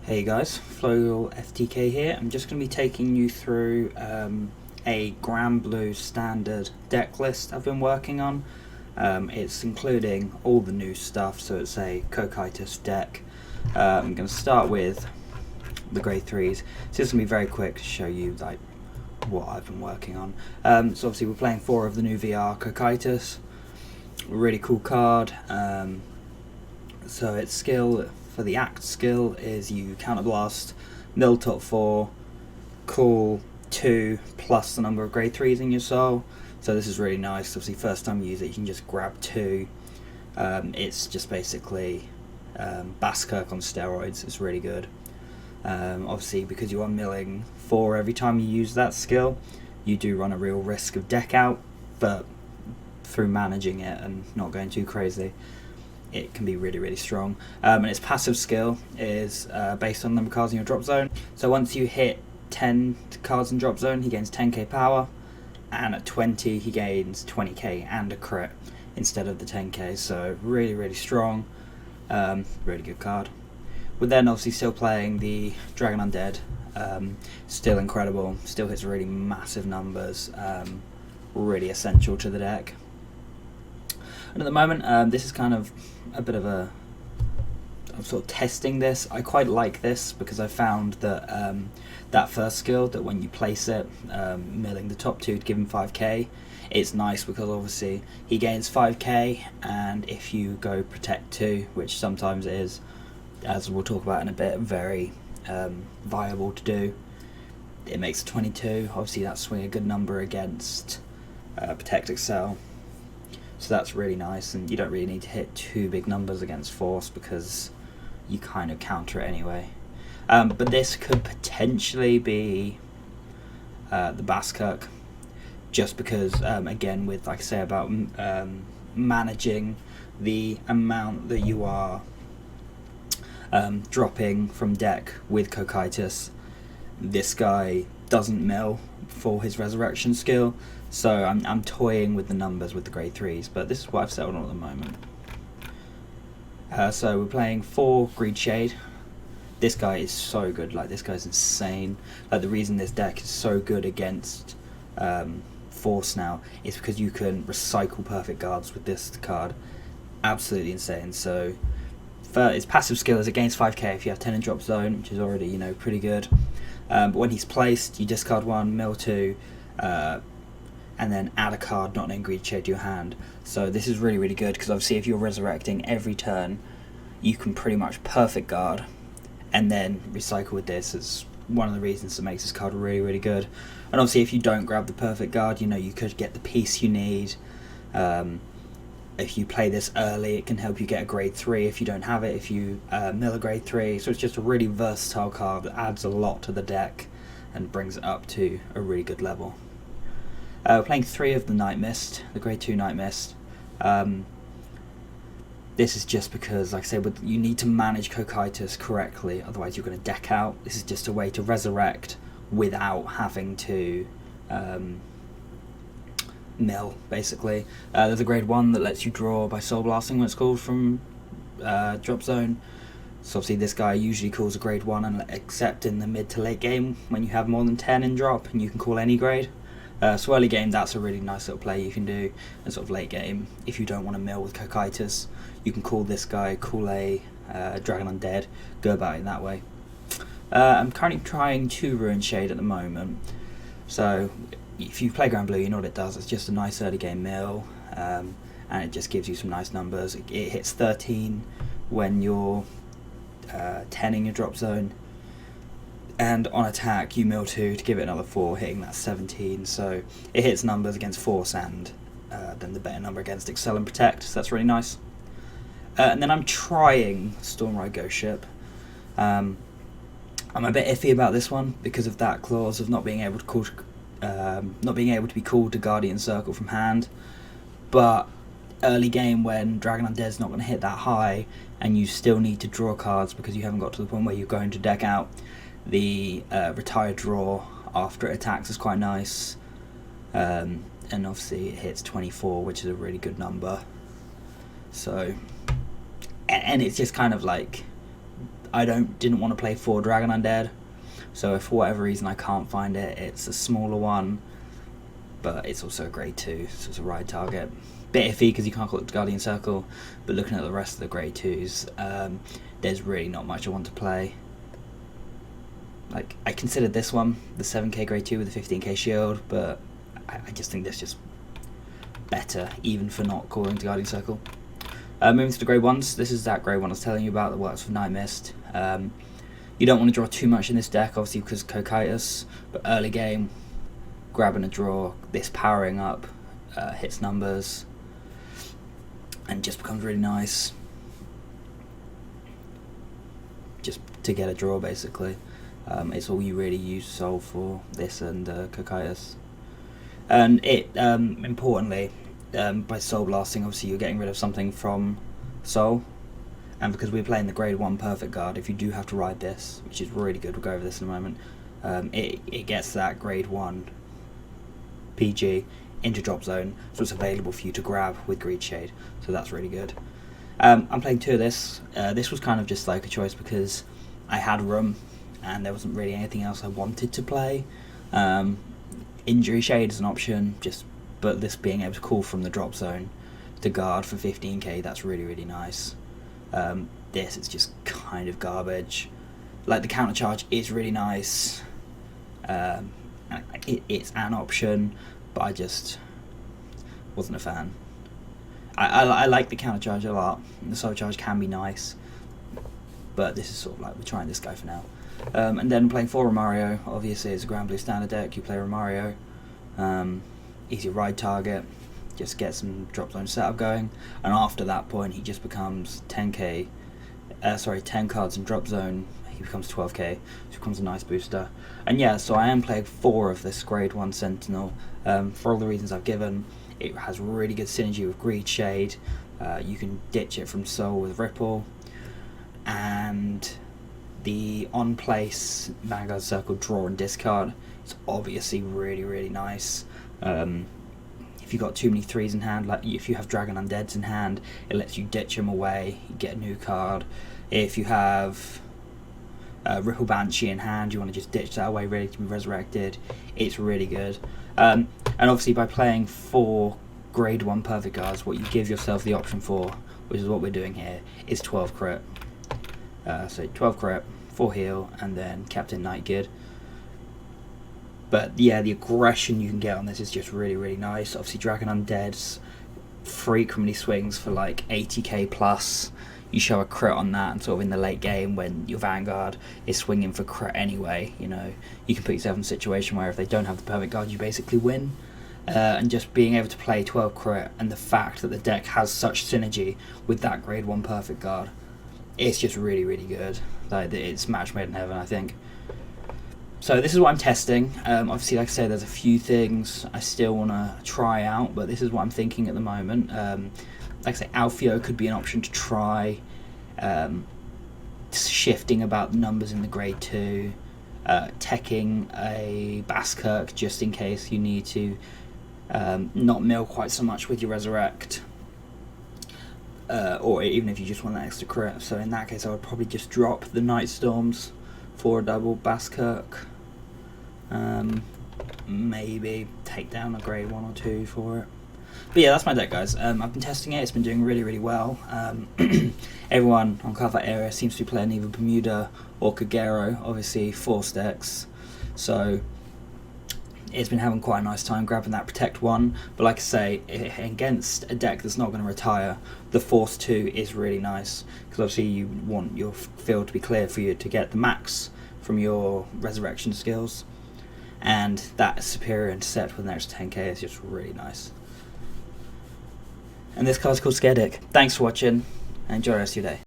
Hey guys, Flogal FTK here. I'm just going to be taking you through a Granblue standard deck list I've been working on. It's including all the new stuff, so it's a Cocytus deck. I'm going to start with the grade 3s. So it's going to be very quick to show you like what I've been working on. So obviously we're playing 4 of the new VR Cocytus. Really cool card. So its skill for the act skill is you counterblast, mill top 4, call 2 plus the number of grade 3s in your soul. So this is really nice. Obviously first time you use it you can just grab 2. It's just basically Baskirk on steroids. It's really good. Obviously because you are milling 4 every time you use that skill, you do run a real risk of deck out, but through managing it and not going too crazy, it can be really strong. And its passive skill is based on the number of cards in your drop zone. So once you hit 10 cards in drop zone, he gains 10k power, and at 20 he gains 20k and a crit instead of the 10k. So really strong, really good card. We're then obviously still playing the Dragon Undead. Still incredible, still hits really massive numbers, really essential to the deck. And at the moment, this is kind of a bit of I'm sort of testing this. I quite like this because I found that that first skill, that when you place it, milling the top 2 to give him 5k, it's nice because obviously he gains 5k, and if you go protect 2, which sometimes is, as we'll talk about in a bit, very viable to do, it makes 22. Obviously that's swing a good number against protect excel. So that's really nice, and you don't really need to hit 2 big numbers against force because you kind of counter it anyway. But this could potentially be the Baskirk, just because, again, with, like I say, about managing the amount that you are dropping from deck with Cocytus. This guy doesn't mill for his resurrection skill, so I'm toying with the numbers with the grade 3s, but this is what I've settled on at the moment. So we're playing 4 Greed Shade. This guy is so good, like this guy's insane. Like the reason this deck is so good against Force now is because you can recycle perfect guards with this card. Absolutely insane. So its passive skill is against 5k if you have 10 in drop zone, which is already, you know, pretty good. But when he's placed, you discard 1, mill 2, and then add a card not named Greed Shade to your hand. So this is really good because obviously if you're resurrecting every turn, you can pretty much perfect guard and then recycle with this. It's one of the reasons that makes this card really good. And obviously if you don't grab the perfect guard, you know, you could get the piece you need. If you play this early, it can help you get a grade 3 if you don't have it, if you mill a grade 3. So it's just a really versatile card that adds a lot to the deck and brings it up to a really good level. We're playing 3 of the Night Mist, the grade 2 Night Mist. This is just because, like I said, you need to manage Cocytus correctly, otherwise you're going to deck out. This is just a way to resurrect without having to mill, basically. There's a grade 1 that lets you draw by soul blasting when it's called from drop zone. So obviously this guy usually calls a grade 1, except in the mid to late game when you have more than 10 in drop and you can call any grade. So early game, that's a really nice little play you can do. And sort of late game, if you don't want to mill with Cocytus, you can call this guy, call a Dragon Undead, go about it that way. I'm currently trying 2 Ruin Shade at the moment. So if you play Granblue, you know what it does. It's just a nice early game mill, and it just gives you some nice numbers. It hits 13 when you're 10 in your drop zone, and on attack you mill 2 to give it another 4, hitting that 17. So it hits numbers against force and then the better number against excel and protect, so that's really nice. And then I'm trying Stormride Ghost Ship. I'm a bit iffy about this one because of that clause of not being able to be called to Guardian Circle from hand. But early game, when Dragon Undead's not going to hit that high and you still need to draw cards because you haven't got to the point where you're going to deck out, the retired draw after it attacks is quite nice, and obviously it hits 24, which is a really good number. So, and it's just kind of like I didn't want to play 4 Dragon Undead, so if for whatever reason I can't find it, it's a smaller one, but it's also a grade 2, so it's a ride target. Bit iffy because you can't call it Guardian Circle, but looking at the rest of the grade 2s, there's really not much I want to play. Like, I considered this one, the 7k grade 2 with the 15k shield, but I just think this just better, even for not calling to Guardian Circle. Moving to the grade 1s, this is that grade 1 I was telling you about that works for Night Mist. You don't want to draw too much in this deck, obviously because Cocytus, but early game, grabbing a draw, this powering up hits numbers, and just becomes really nice. Just to get a draw, basically. It's all you really use Soul for, this and Cocytus. And it, importantly, by Soul Blasting, obviously you're getting rid of something from Soul. And because we're playing the grade 1 Perfect Guard, if you do have to ride this, which is really good, we'll go over this in a moment, it gets that grade 1 PG into drop zone, so it's available for you to grab with Greed Shade, so that's really good. I'm playing 2 of this. This was kind of just like a choice because I had room and there wasn't really anything else I wanted to play. Injury Shade is an option, but this being able to call from the drop zone to guard for 15k, that's really, really nice. This is just kind of garbage. Like, the counter charge is really nice. It's an option, but I just wasn't a fan. I like the counter charge a lot. The soul charge can be nice, but this is sort of like, we're trying this guy for now. And then playing 4 Romario, obviously it's a Granblue standard deck, you play Romario, easy ride target, just get some drop zone setup going, and after that point he just becomes 10 cards in drop zone, he becomes 12k, so becomes a nice booster. And yeah, so I am playing 4 of this grade 1 Sentinel, for all the reasons I've given. It has really good synergy with Greed Shade, you can ditch it from Soul with Ripple, and the on-place Vanguard Circle draw and discard is obviously really, really nice. If you've got too many 3s in hand, like if you have Dragon Undeads in hand, it lets you ditch them away, you get a new card. If you have Ripple Banshee in hand, you want to just ditch that away, ready to be resurrected, it's really good. And obviously by playing 4 grade 1 Perfect Guards, what you give yourself the option for, which is what we're doing here, is 12 crit. So 12 crit, 4 heal, and then Captain Night Geared. But yeah, the aggression you can get on this is just really, really nice. Obviously Dragon Undeads frequently swings for like 80k plus. You show a crit on that, and sort of in the late game when your Vanguard is swinging for crit anyway, you know, you can put yourself in a situation where if they don't have the Perfect Guard, you basically win. And just being able to play 12 crit, and the fact that the deck has such synergy with that grade 1 Perfect Guard, it's just really, really good. Like, it's match made in heaven, I think. So this is what I'm testing. Obviously, like I said, there's a few things I still want to try out, but this is what I'm thinking at the moment. Like I say, Alfio could be an option to try. Shifting about the numbers in the grade 2. Teching a Baskirk just in case you need to not mill quite so much with your Resurrect. Or even if you just want that extra crit. So in that case, I would probably just drop the Night Storms for a double Baskirk. Maybe take down a grade 1 or 2 for it. But yeah, that's my deck, guys. I've been testing it. It's been doing really, really well. Everyone on Cardfight Area seems to be playing either Bermuda or Kagero, obviously Force decks. So it's been having quite a nice time grabbing that Protect 1. But like I say, against a deck that's not going to retire, the Force 2 is really nice. Because obviously you want your field to be clear for you to get the max from your Resurrection skills. And that superior intercept with an extra 10k is just really nice. And this card's called Scaredick. Thanks for watching, and enjoy the rest of your day.